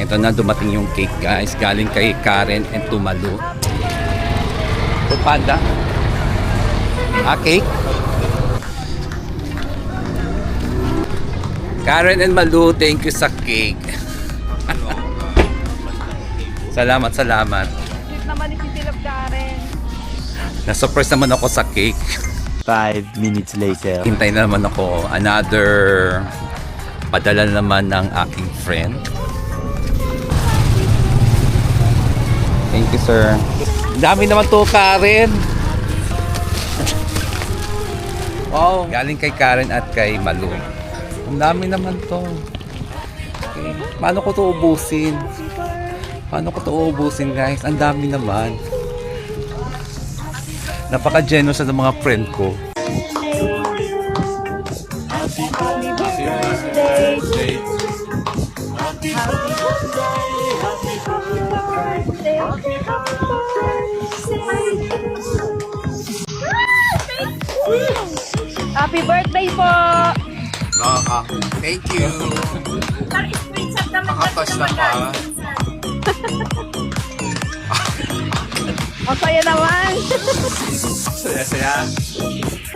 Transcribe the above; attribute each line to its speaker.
Speaker 1: Ito na, dumating yung cake guys. Galing kay Karen and Tumalu. Panda. Cake. Karen and Malu, thank you sa cake. Salamat.
Speaker 2: Sweet naman ni Titi Love Karen.
Speaker 1: Na-surprise naman ako sa cake.
Speaker 3: 5 minutes later.
Speaker 1: Hintay na naman ako. Another padala naman ng aking friend. Thank you, sir. Dami naman to, Karen. Wow. Galing kay Karen at kay Malu. Ang dami naman to. Okay. Paano ko to ubusin? Guys? Ang dami naman. Napaka-generous sa mga friend ko.
Speaker 2: Happy birthday. Happy birthday po!
Speaker 1: Thank you. Nakapos na ka.
Speaker 2: Masaya naman!
Speaker 1: Saya.